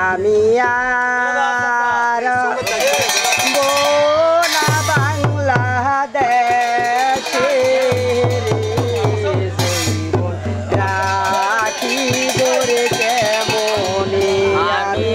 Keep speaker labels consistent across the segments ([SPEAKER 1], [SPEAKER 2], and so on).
[SPEAKER 1] আমি আর বোনা বাংলাদেশে রাখি ধরে কেমনে আমি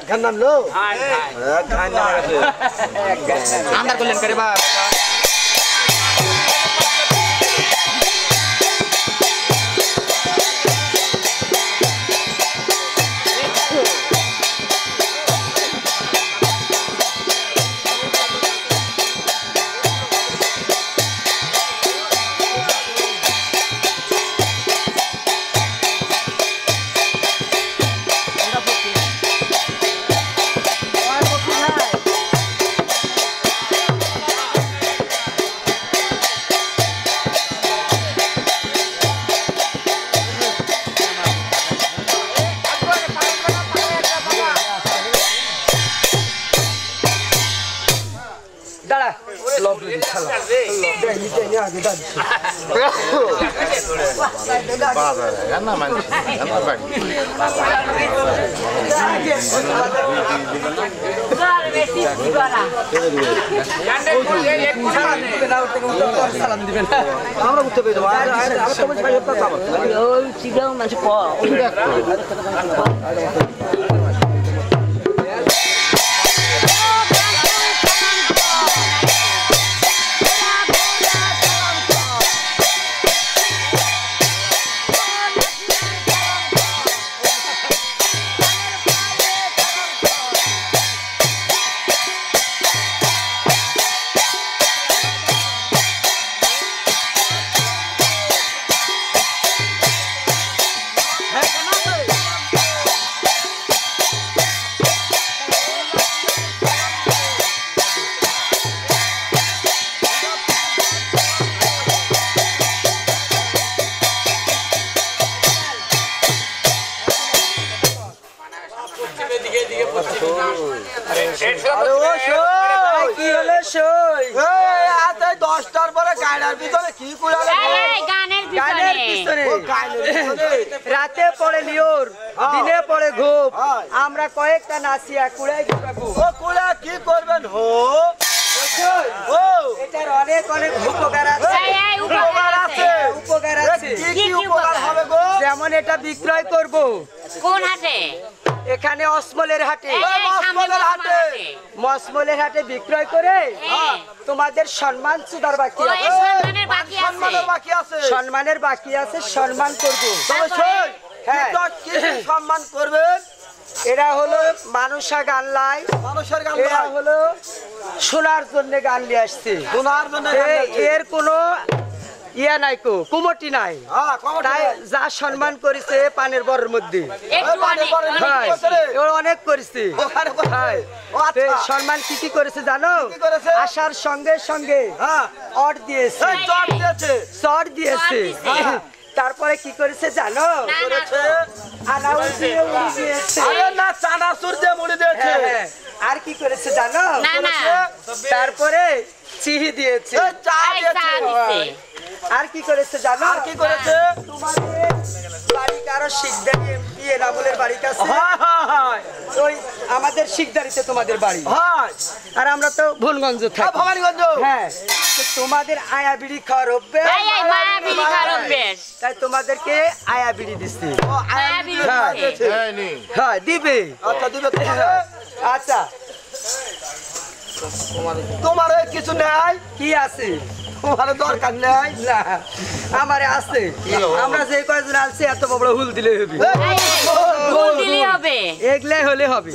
[SPEAKER 2] খান্নান লো আন্দার করলেন করে বা আমরা উঠতে পেয়ে যাবো রাতে পড়ে লিওর দিনে পড়ে ঘুম আমরা কয়েকটা নাচিয়া কুড়াই কি করবেন হো এটার অনেক অনেক উপকার আছে উপকার আছে যেমন এটা বিক্রয় করব
[SPEAKER 3] কোন হাটে
[SPEAKER 1] এখানে অসমলের হাটে মসমলের হাটে বিক্রয় করে তোমাদের সম্মান সুদার বাকি আছে সম্মানের বাকি আছে সম্মান করবো হ্যাঁ সম্মান করবেন এরা হলো মানুষা গান লাই এরা হলো শোনার জন্য গান নিয়ে আসছে এর কোনো ইয়া নাই কো কুমটি নাই তাই যা সম্মান করেছে পানের বরের মধ্যে অনেক করেছে সম্মান কি কি করেছে জানো আসার সঙ্গে সঙ্গে অট দিয়েছে চট দিয়েছে তারপরে কি করেছে জানো আর কি করেছে জানো তারপরে চিহি দিয়েছে আর কি করেছে জানো আর কি করেছে তোমাদের বাড়ি কারো শিকদারি এমপি এনামুলের বাড়ি কাছে ওই আমাদের শিকদারিতে তোমাদের বাড়ি আর আমরা তো ভুলগঞ্জ থাকি ভবানীগঞ্জ হ্যাঁ তোমাদের আয়া বিড়ি খাওয়ার অভ্যেস তাই তোমাদেরকে আয়া বিড়ি দিচ্ছি হ্যাঁ দিবে আচ্ছা দিবে আচ্ছা তোমার কিছু নাই কি আছে তোমার দরকার নাই না আমারে আছে আমরা যে কয়জন আছি এত বড় হুল দিলে হবে এগলে হলে হবে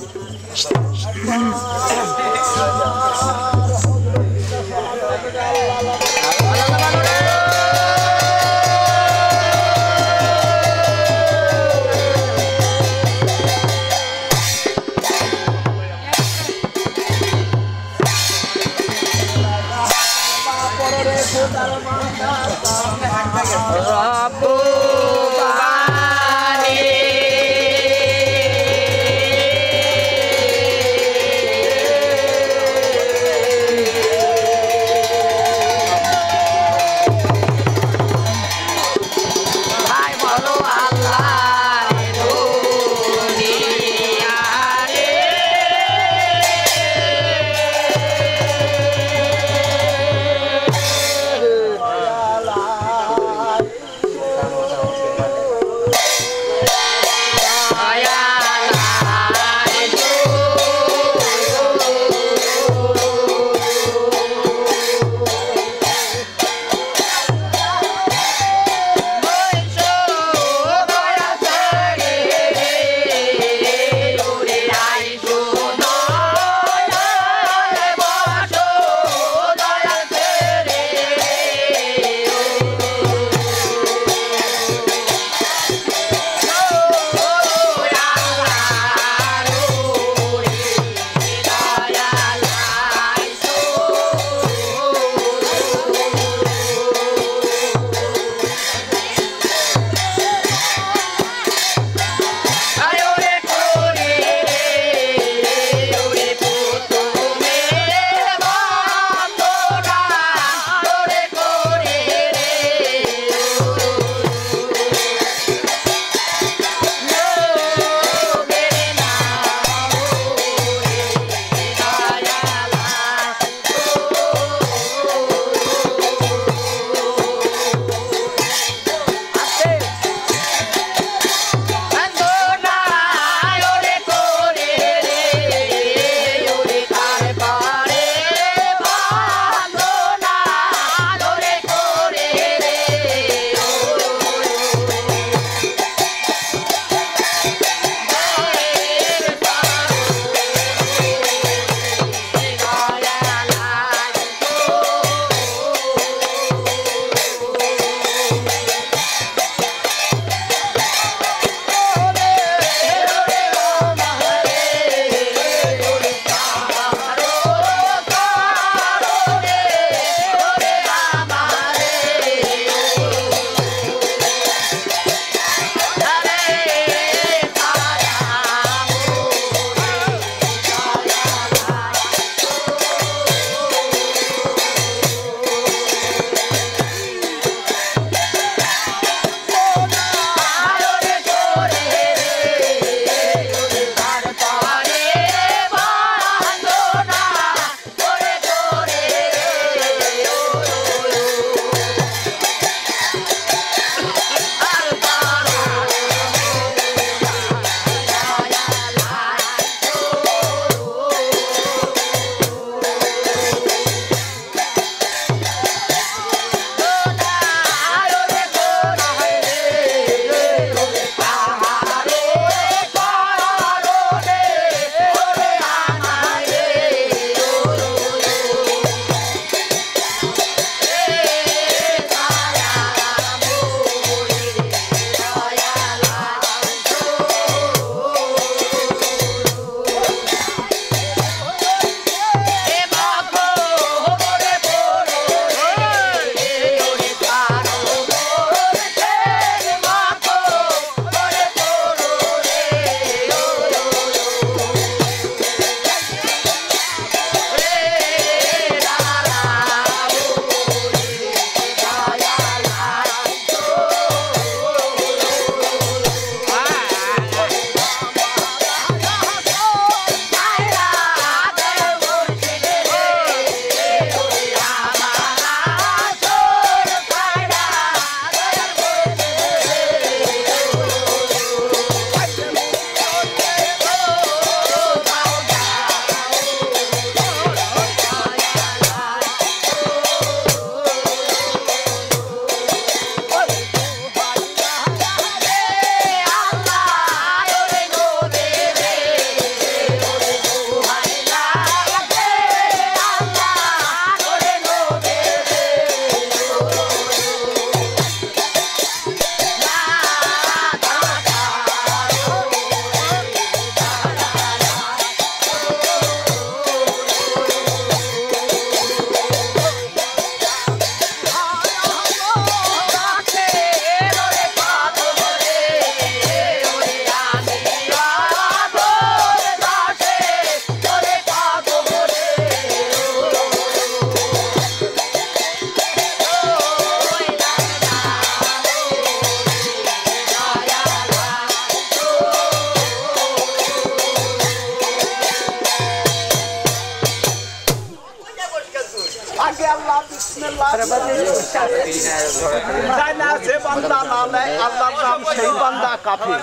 [SPEAKER 2] যায় না যে বান্দা না নেয় আল্লাহর নাম সেই বান্দা কাফের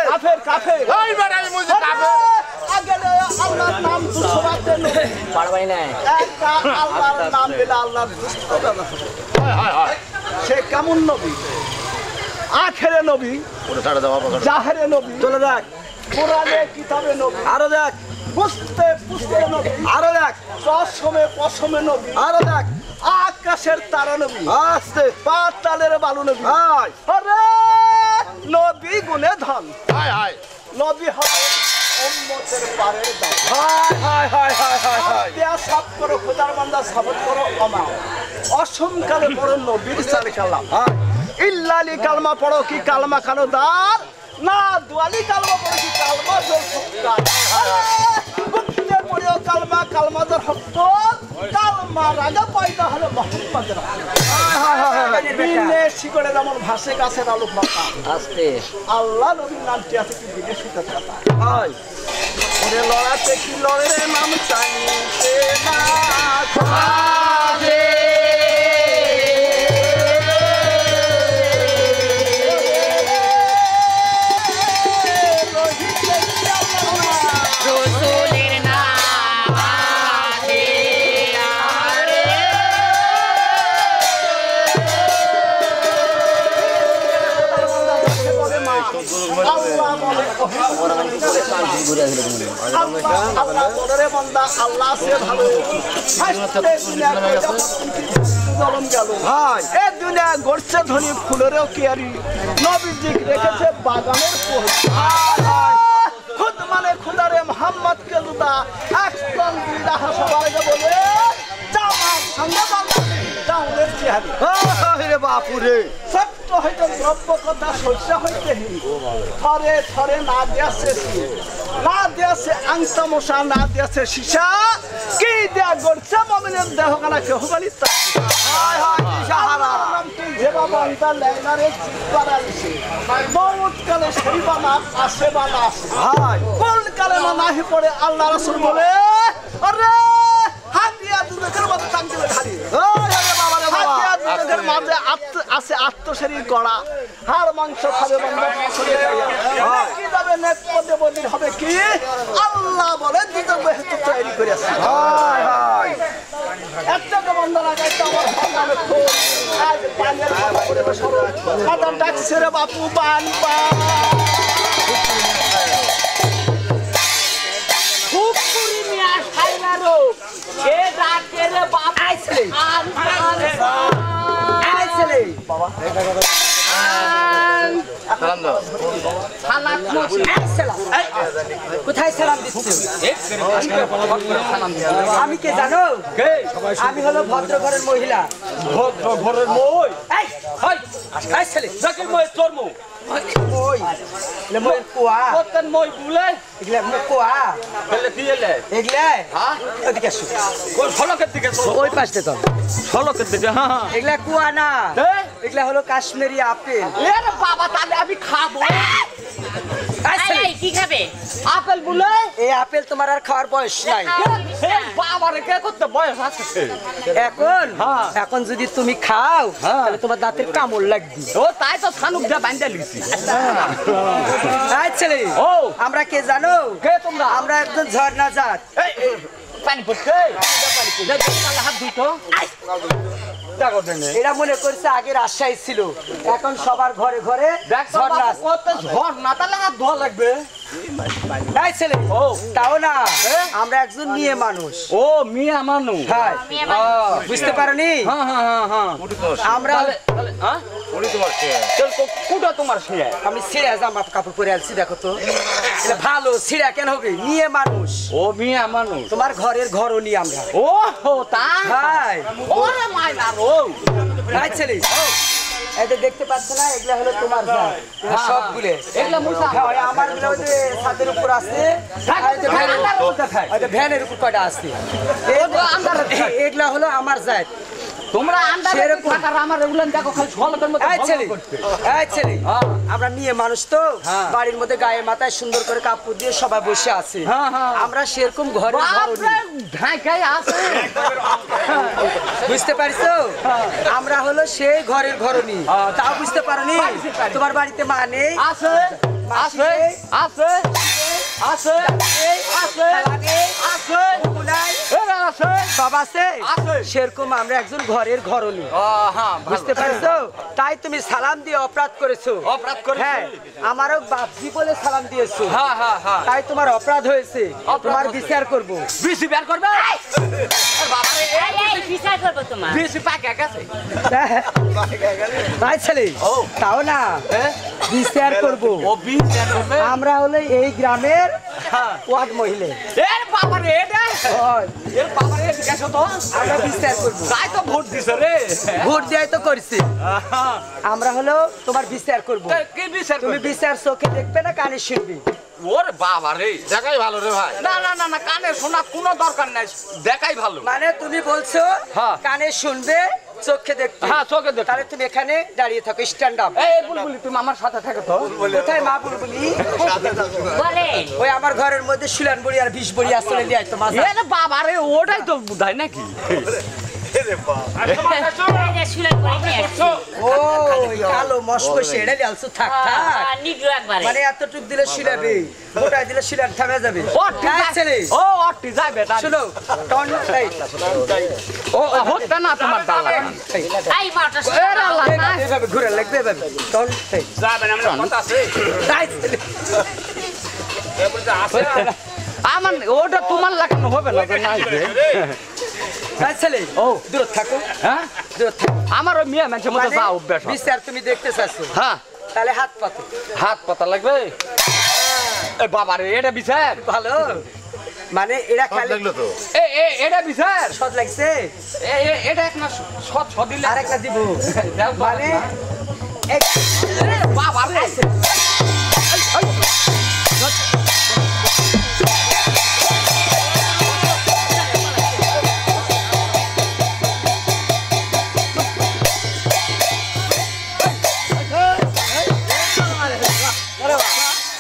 [SPEAKER 2] কাফের কাফের
[SPEAKER 3] ওই বেটা আমি মুজি কাফের
[SPEAKER 2] আগে আল্লাহর নাম দুশোবাতে
[SPEAKER 4] পারবাই না
[SPEAKER 2] একটা আল্লাহর নাম দিলে আল্লাহর দুষ্টতা না সে কেমন নবী আখেরে নবী জাহেরে নবী
[SPEAKER 1] চলে দেখ
[SPEAKER 2] কোরআনে কিতাবে নবী
[SPEAKER 1] আরো দেখ
[SPEAKER 2] পুস্তে পুস্তে নবী
[SPEAKER 1] আরো দেখ
[SPEAKER 2] চশমে পশমে নবী
[SPEAKER 1] আরো দেখ
[SPEAKER 2] আকাশের তারা নবী
[SPEAKER 1] আস্তে
[SPEAKER 2] পাতালের বালু নবী
[SPEAKER 1] হাই
[SPEAKER 2] আরে নবী গুণে ধন
[SPEAKER 3] হাই হাই
[SPEAKER 2] নবী হবে উম্মতের পারের দাম
[SPEAKER 1] high high high high high high
[SPEAKER 2] দেয়া সাপ করো খোদার বান্দা সাবত করো আমা অসমকালে পড়ো নবীর চাল কালাম
[SPEAKER 1] হাই
[SPEAKER 2] ইল্লালি কালমা পড়ো কি কালমা খানো দার না দুয়ালি কালমা পড়ো কি কালমা জল সুকার গুপ্তে পড়িও কালমা কালমা জল হক্ত কালমা রাগা পয়দা হলো মোহাম্মদের বিনে শিকড়ে যেমন ভাসে গাছের আলোক মাথা
[SPEAKER 4] আস্তে
[SPEAKER 2] আল্লাহ নবীর নামটি আছে কি বিনে সুতে কথা
[SPEAKER 1] হাই
[SPEAKER 2] ওরে লড়াতে কি লড়ে রে নাম চাইতে না আল্লাহ সে ভালো
[SPEAKER 1] হাই
[SPEAKER 2] এ দুনিয়া গড়ছে ধনী ফুলেরও কেয়ারি নবীজি রেখেছে বাগানের খুদ মানে খুদারে মোহাম্মদ কে জুতা একদম বিদাহ সবাই বলে জামার সঙ্গে চাউলের চেহারি
[SPEAKER 1] রে বাপুরে
[SPEAKER 2] সত্য হইতে দ্রব্য কথা শস্য হইতে থরে থরে না দিয়াছে না দিয়াছে আংসা মশা না দিয়াছে সীসা কি দেয়া গড়ছে মমিনের দেহ কানা কেহ বানি
[SPEAKER 1] হাই হাই দিশাহারা
[SPEAKER 2] যে বাবা ইতা লেনারে চিৎকার দিছে বহুত কালে সেই বানা আসে বানা আসে
[SPEAKER 1] হাই
[SPEAKER 2] কোন কালে না নাহি পড়ে আল্লাহ রাসূল বলে আরে হাতিয়া দুধের মতো টাঙ্গিলে ধারি
[SPEAKER 1] ওরে বাবা রে বাবা
[SPEAKER 2] হাতিয়া দুধের মাঝে আছে আত্মশরীর গড়া হাড় মাংস খাবে বন্ধা কি যাবে নেক পদে বদির হবে কি আল্লাহ বলে দুধের বেহেস্ত তৈরি করে আছে
[SPEAKER 1] হাই হাই
[SPEAKER 2] একটা বন্ধ লাগাইতে আমার ভাঙাবে খুব আজ পানের করে বসো আদর ডাকছে রে বাপু বান
[SPEAKER 4] খুব পুরি মিয়া খাইলারো এ রাতের বাপ আইছে
[SPEAKER 1] আইছিলে
[SPEAKER 4] বাবা কোথায় সালাম দিচ্ছ আমি কে জানো আমি হলো ভদ্র ঘরের মহিলা
[SPEAKER 2] ভদ্র ঘরের মই
[SPEAKER 4] এই হই এই ছেলে
[SPEAKER 2] জাকির মই তোর মই
[SPEAKER 1] ওই le মই কুয়া
[SPEAKER 2] কতন মই বুলে
[SPEAKER 1] এগুলা মই কুয়া
[SPEAKER 2] বলে দিলে
[SPEAKER 1] এগুলা
[SPEAKER 2] হ্যাঁ
[SPEAKER 1] ওদিকে আসো
[SPEAKER 2] কোন ফলকের দিকে
[SPEAKER 1] ওই পাশে তো
[SPEAKER 2] ফলকের দিকে হ্যাঁ
[SPEAKER 1] এগুলা কুয়া না
[SPEAKER 2] হ্যাঁ
[SPEAKER 1] এগুলা হলো কাশ্মীরি আপেল
[SPEAKER 2] এর বাবা তাহলে আমি খাবো
[SPEAKER 4] এই কি খাবে
[SPEAKER 2] আপেল বুলে
[SPEAKER 1] এই আপেল তোমার আর খাওয়ার বয়স নাই
[SPEAKER 2] হে বাবা রে কে করতে বয়স আছে
[SPEAKER 1] এখন
[SPEAKER 2] হ্যাঁ।
[SPEAKER 1] এখন যদি তুমি খাও
[SPEAKER 2] হ্যাঁ।
[SPEAKER 1] তাহলে তোমার দাঁতের কামড় লাগবে
[SPEAKER 2] ও তাই তো সানুক যা বান্ধা লিছি
[SPEAKER 1] তাই ছেলে
[SPEAKER 2] ও
[SPEAKER 1] আমরা কে জানো
[SPEAKER 2] কে তোমরা
[SPEAKER 1] আমরা একজন ঝর্ণা জাত
[SPEAKER 2] এই পানি পড়ছে হাত দুটো দেখো দেনে
[SPEAKER 1] এরা মনে করছে আগে রাজশাহী ছিল এখন সবার ঘরে ঘরে
[SPEAKER 2] দেখ
[SPEAKER 1] ঝর্ণা আছে।
[SPEAKER 2] কত ঝর্ণা তাহলে হাত ধোয়া লাগবে
[SPEAKER 1] তাই ছেলে
[SPEAKER 2] ও
[SPEAKER 1] তাও না
[SPEAKER 2] হ্যাঁ?
[SPEAKER 1] আমরা একজন নিয়ে মানুষ
[SPEAKER 2] ও মিয়া মানু
[SPEAKER 1] হ্যাঁ বুঝতে পারোনি
[SPEAKER 2] হ্যাঁ হ্যাঁ হ্যাঁ হ্যাঁ
[SPEAKER 1] আমরা
[SPEAKER 2] হ্যাঁ কুটা তোমার সে
[SPEAKER 1] আমি ছিঁড়া জামা কাপড় পরে আলছি দেখো তো এটা ভালো ছিঁড়া কেন হবে নিয়ে মানুষ
[SPEAKER 2] ও মিয়া মানুষ
[SPEAKER 1] তোমার ঘরের ঘরও নিয়ে আমরা
[SPEAKER 2] ও হো তা
[SPEAKER 1] হাই
[SPEAKER 2] ওরে মাইনা ও
[SPEAKER 1] তাই ছেলে এই যে দেখতে পাচ্ছ না এগুলা হলো তোমার জাত সবগুলো
[SPEAKER 2] এগুলা মুসা
[SPEAKER 1] হ্যাঁ, ওই আমার গুলো ওই যে ছাদের উপর আছে আর এই যে ভ্যানের উপর কয়টা আছে এগুলা হলো আমার জাত
[SPEAKER 4] তোমরা আন্ডারে
[SPEAKER 1] সেরকম।
[SPEAKER 4] থাকার আমার এগুলো দেখো খালি ছলকের মতো
[SPEAKER 1] এই ছেলে, এই ছেলে,
[SPEAKER 4] হ্যাঁ।
[SPEAKER 1] আমরা মেয়ে মানুষ তো
[SPEAKER 4] হ্যাঁ।
[SPEAKER 1] বাড়ির মধ্যে গায়ে মাথায় সুন্দর করে কাপড় দিয়ে সবাই বসে আছে
[SPEAKER 4] হ্যাঁ, হ্যাঁ।
[SPEAKER 1] আমরা সেরকম ঘরে
[SPEAKER 4] বাপরে ঢাকায় আছে
[SPEAKER 1] বুঝতে পারছো আমরা হলো সেই ঘরের ঘরনি তাও বুঝতে পারোনি
[SPEAKER 4] পারছি, পারছি।
[SPEAKER 1] তোমার বাড়িতে মা নেই
[SPEAKER 4] আছে আছে আছে আছে আছে আছে
[SPEAKER 1] বুলাই,
[SPEAKER 4] এরা আছে
[SPEAKER 1] সব আছে
[SPEAKER 4] আছে।
[SPEAKER 1] সেরকম আমরা একজন ঘরের ঘরনি
[SPEAKER 4] হ্যাঁ
[SPEAKER 1] বুঝতে পারছো তাই তুমি সালাম দিয়ে অপরাধ করেছো
[SPEAKER 4] অপরাধ করেছি।
[SPEAKER 1] হ্যাঁ আমারও বাপজি বলে সালাম দিয়েছো
[SPEAKER 4] হ্যাঁ হ্যাঁ হ্যাঁ
[SPEAKER 1] তাই তোমার অপরাধ হয়েছে
[SPEAKER 4] অপরাধ
[SPEAKER 1] তোমার
[SPEAKER 4] হয়েছে।
[SPEAKER 1] বিচার করব
[SPEAKER 4] বেশি বের করবে বাবারে
[SPEAKER 3] এই বিচার করবো তোমার
[SPEAKER 4] বেশি পাকে গেছে
[SPEAKER 1] তাই ছেলে তাও না বিচার করব
[SPEAKER 4] ও বিচার করবে
[SPEAKER 1] আমরা হলো এই গ্রামের ওয়ার্ড মহিলা
[SPEAKER 4] এর বাবারে এটা এর বাবারে গেছো তো
[SPEAKER 1] আমরা বিচার করব
[SPEAKER 4] তাই তো ভোট দিছে রে
[SPEAKER 1] ভোট দেয় তো করছি আমরা হলো তোমার বিচার করব
[SPEAKER 4] কি বিচার
[SPEAKER 1] তুমি
[SPEAKER 4] করবে
[SPEAKER 1] বিচার চোখে দেখবে না কানে শুনবি
[SPEAKER 4] ওর বাবারে
[SPEAKER 5] দেখাই ভালো রে ভাই।
[SPEAKER 4] না না না না কানে শোনা কোনো দরকার নাই দেখাই ভালো
[SPEAKER 1] মানে তুমি বলছো
[SPEAKER 4] হ্যাঁ।
[SPEAKER 1] কানে শুনবে চোখে দেখবে
[SPEAKER 4] হ্যাঁ চোখে দেখ
[SPEAKER 1] তাহলে তুমি এখানে দাঁড়িয়ে থাকো স্ট্যান্ড আপ
[SPEAKER 4] এই বুলবুলি তুমি আমার সাথে থাকো তো
[SPEAKER 1] কোথায় মা বুলবুলি
[SPEAKER 3] বলে
[SPEAKER 1] ওই আমার ঘরের মধ্যে শুলান বড়ি আর 20 বড়ি আসলে দিয়ে তো মাছ
[SPEAKER 4] এর বাবারে ওটাই তো বুঝায় নাকি
[SPEAKER 3] শুলে করে নিয়ে আসছি
[SPEAKER 1] ও কালো মস্কো সেড়ে আলসু থাক থাক
[SPEAKER 3] নিগ্রো একবারে
[SPEAKER 1] মানে এতটুক দিলে শিলাবে মোটাই দিলে শিলার থামে যাবে
[SPEAKER 4] অটি
[SPEAKER 1] হ্যাঁ, ছেলে
[SPEAKER 4] ও অটি যাবে তা
[SPEAKER 1] শুনো টন এই,
[SPEAKER 4] ও হচ্ছে না তোমার দালা
[SPEAKER 3] এই মাটা
[SPEAKER 4] এর আল্লাহ না
[SPEAKER 1] এভাবে ঘুরে লাগবে এভাবে টন এই। তাই ছেলে।
[SPEAKER 4] আমার ওটা তোমার লাগানো হবে না তো নাই যে।
[SPEAKER 1] তাই ছেলে
[SPEAKER 4] ও।
[SPEAKER 1] দূর থাকো
[SPEAKER 4] হ্যাঁ
[SPEAKER 1] দূর থাকো
[SPEAKER 4] আমার ওই মেয়ে মানুষের মধ্যে
[SPEAKER 1] মানে
[SPEAKER 4] যা অভ্যাস আছে।
[SPEAKER 1] বিচার তুমি দেখতে চাচ্ছ
[SPEAKER 4] হ্যাঁ
[SPEAKER 1] তাহলে হাত পাতো
[SPEAKER 4] হাত পাতা লাগবে এ বাবারে এটা বিচার
[SPEAKER 1] ভালো মানে এরা খালি
[SPEAKER 5] দেখলো তো
[SPEAKER 4] এটা বিচার
[SPEAKER 1] সদ লাগছে
[SPEAKER 4] এটা এক না সৎ দিলে
[SPEAKER 1] আর একটা দিব
[SPEAKER 4] দাও তো।
[SPEAKER 1] মানে এক-
[SPEAKER 4] বাবারে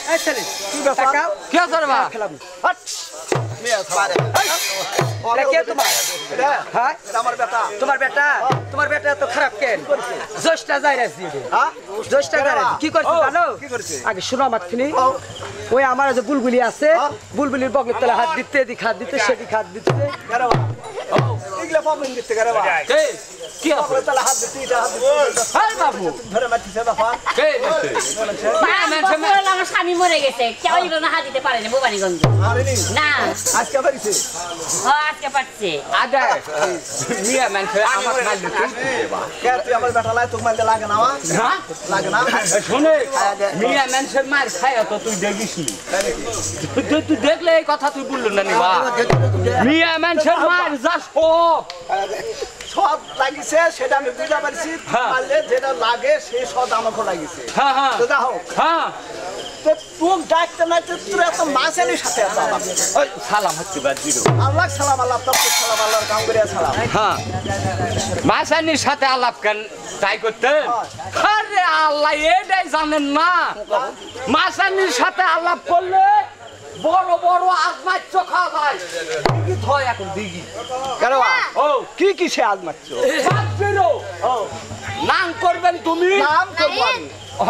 [SPEAKER 1] এই ছেলে তাকাও
[SPEAKER 4] কি আছে রে বা
[SPEAKER 1] খেলাবো
[SPEAKER 2] হাট
[SPEAKER 1] এটা কে তোমার হ্যাঁ
[SPEAKER 2] আমার বেটা
[SPEAKER 1] তোমার বেটা এত খারাপ কেন জোশটা যাই রাখছি
[SPEAKER 2] হ্যাঁ
[SPEAKER 1] জোশটা যাই রাখছি কি করছে জানো
[SPEAKER 2] কি করছে?
[SPEAKER 1] আগে শোনো আমার তিনি ওই আমার যে বুলবুলি আছে বুলবুলির বগলের তলে হাত দিতে এদিক হাত দিতে সেদিক হাত দিতে
[SPEAKER 2] গারে বা এগুলা পাবেন দিতে গারে বা
[SPEAKER 4] কে কি আছে
[SPEAKER 2] তাহলে হাত দিতে এটা হাত দিতে
[SPEAKER 4] হাই বাবু
[SPEAKER 2] ধরে মারতেছে বাবা
[SPEAKER 4] কে বলছে
[SPEAKER 3] 5 বছর হলো আমার স্বামী মরে গেছে কেউ এগুলো না হাত দিতে পারে না ভবানীগঞ্জ
[SPEAKER 2] আরেনি
[SPEAKER 3] না
[SPEAKER 2] আজকে বাড়িছে
[SPEAKER 3] আজকে পারছে
[SPEAKER 4] আদা মিয়া মানুষ আমার মাইলে
[SPEAKER 2] কে তুই আমার বেটা লাই তোকে মারতে লাগে না
[SPEAKER 4] হ্যাঁ
[SPEAKER 2] লাগে না
[SPEAKER 4] শুনে মিয়া মানুষের মার খায় তো তুই দেখিস তুই দেখলে এই কথা তুই বললো না নি বা মিয়া মানুষের মার যা সব
[SPEAKER 2] সব লাগিছে সেটা আমি বুঝা পারছি
[SPEAKER 4] হ্যাঁ।
[SPEAKER 2] মারলে যেটা লাগে সেই সব আমাকে লাগিছে
[SPEAKER 4] হ্যাঁ হ্যাঁ
[SPEAKER 2] তো যা হোক
[SPEAKER 4] হ্যাঁ
[SPEAKER 2] তো তুই ডাকতে না তোর এত মাসের সাথে এত আলাপ।
[SPEAKER 4] ওই সালাম হচ্ছে বাদ দিল
[SPEAKER 2] আল্লাহ সালাম আল্লাহ তবকে সালাম আল্লাহর কাম করে সালাম
[SPEAKER 4] হ্যাঁ মাসানির সাথে আলাপ কেন তাই করতে আরে আল্লাহ এটাই জানেন না মাসানির সাথে আলাপ করলে বড় বড় আজমাচ্ছ খাওয়া যায় দিঘি থয় এখন দিঘি
[SPEAKER 2] গারে বা
[SPEAKER 4] ও
[SPEAKER 2] কি কি সে আজ মারছো
[SPEAKER 4] বাদ বেরো। নাম করবেন তুমি
[SPEAKER 2] নাম করবো আমি
[SPEAKER 4] ও,